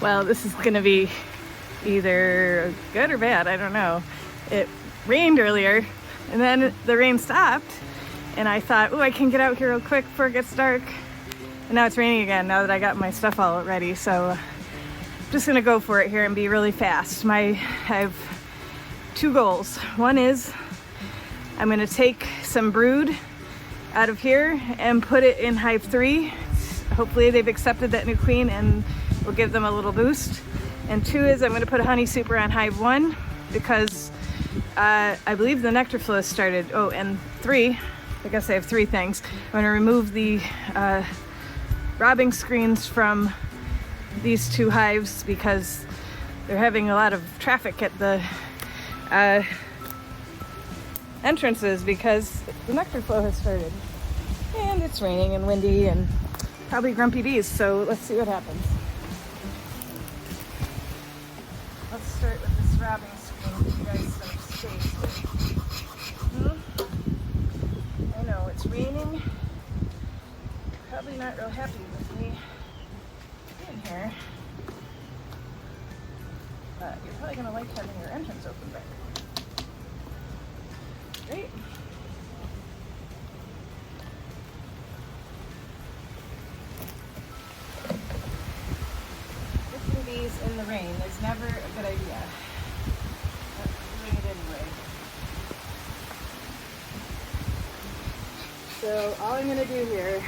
Well, this is gonna be either good or bad, I don't know. It rained earlier and then the rain stopped and I thought, oh, I can get out here real quick before it gets dark. And now it's raining again now that I got my stuff all ready. So I'm just gonna go for it here and be really fast. I have two goals. One is I'm gonna take some brood out of here and put it in Hive 3. Hopefully they've accepted that new queen and we'll give them a little boost. And two is I'm going to put a honey super on Hive 1 because I believe the nectar flow has started. Oh, and three, I guess I have three things. I'm going to remove the robbing screens from these two hives because they're having a lot of traffic at the entrances because the nectar flow has started. And it's raining and windy and probably grumpy bees, so let's see what happens. Let's start with this robbing screen, give you guys some space. I know, it's raining. Probably not real happy with me in here. But you're probably gonna like having your entrance open back. Great. Lifting bees in the rain is never a good idea. But I'm doing it anyway. So all I'm gonna do here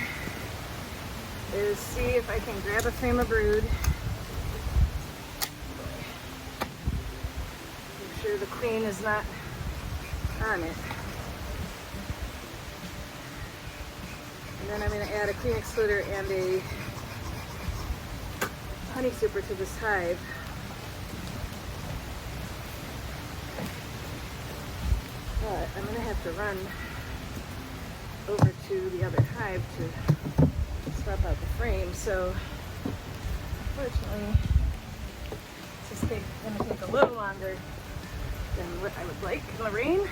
is see if I can grab a frame of brood. Make sure the queen is not on it. And then I'm going to add a queen excluder and a honey super to this hive. But I'm going to have to run over to the other hive to swap out the frame. So unfortunately, this is going to take a little longer than what I would like in the rain.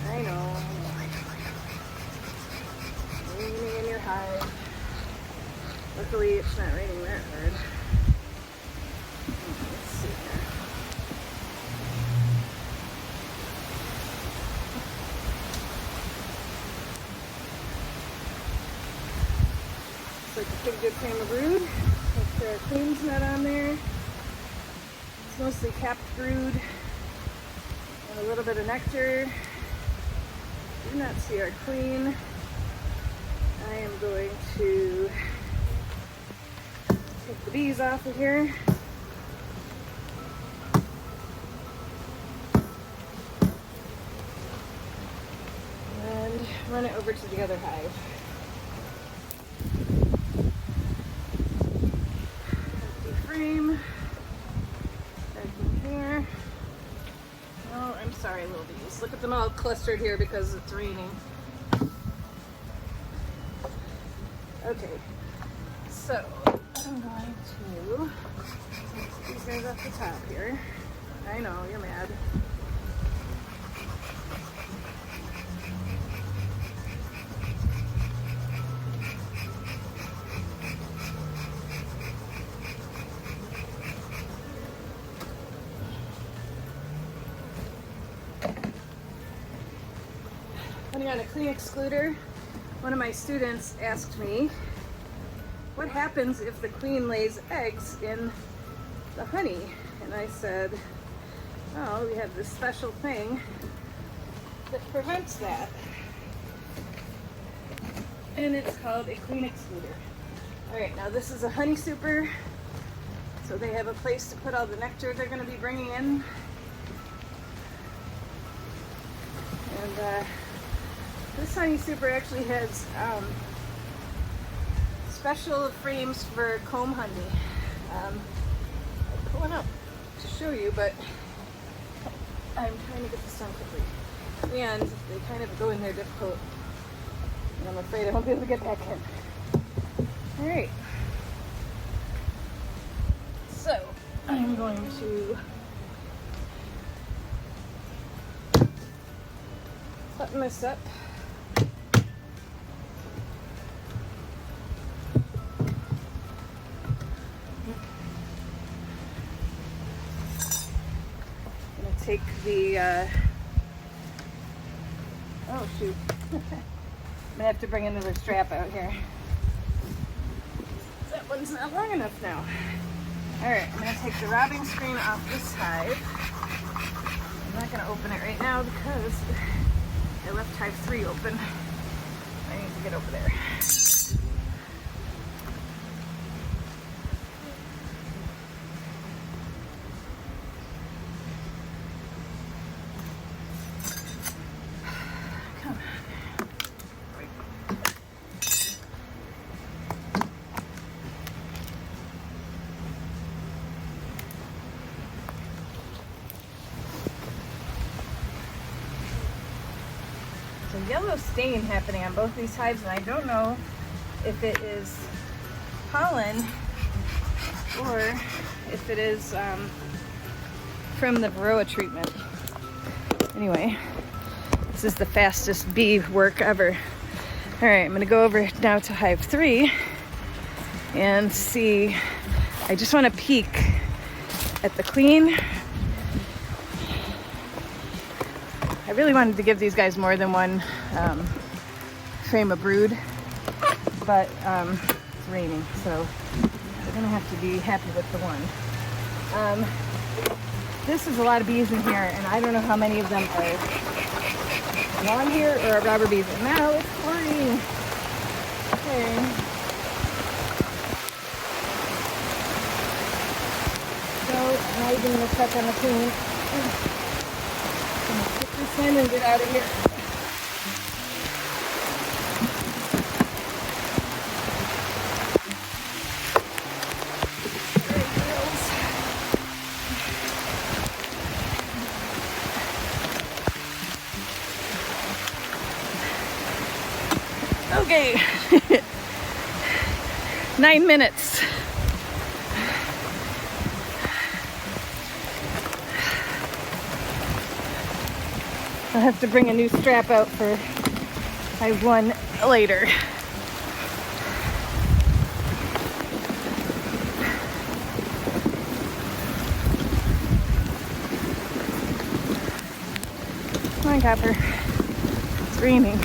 I know. Raining in your hive. Luckily, it's not raining that hard. Let's see here. Looks like a pretty good frame of brood. Make sure our queen's not on there. It's mostly capped brood and a little bit of nectar. Do not see our queen. I am going to take the bees off of here. And run it over to the other hive. Empty frame. Back in here. Oh, I'm sorry, little bees. Look at them all clustered here because it's raining. Okay, so I'm going to take these guys off the top here. I know, you're mad. Putting on a clean excluder. One of my students asked me, what happens if the queen lays eggs in the honey? And I said, oh, we have this special thing that prevents that. And it's called a queen excluder. All right, now this is a honey super. So they have a place to put all the nectar they're gonna be bringing in. And this honey super actually has special frames for comb honey. I put one up to show you, but I'm trying to get this done quickly. And they kind of go in there difficult. And I'm afraid I won't be able to get back in. All right. So I'm going to button this up. take the, oh shoot. I'm gonna have to bring another strap out here. That one's not long enough now. All right, I'm gonna take the robbing screen off this hive. I'm not gonna open it right now because I left hive 3 open. I need to get over there. Yellow stain happening on both these hives, and I don't know if it is pollen or if it is from the Varroa treatment. Anyway, this is the fastest bee work ever. All right, I'm gonna go over now to hive 3 and see. I just want to peek at the queen. I really wanted to give these guys more than one frame of brood, but it's raining, so we're gonna have to be happy with the one. This is a lot of bees in here, and I don't know how many of them are lawn here or robber bees. And now it's pouring. Okay. So now you're gonna check on the queen. And get out of here. Okay. 9 minutes. I'll have to bring a new strap out for hive 1 later. Come on, Copper. It's raining.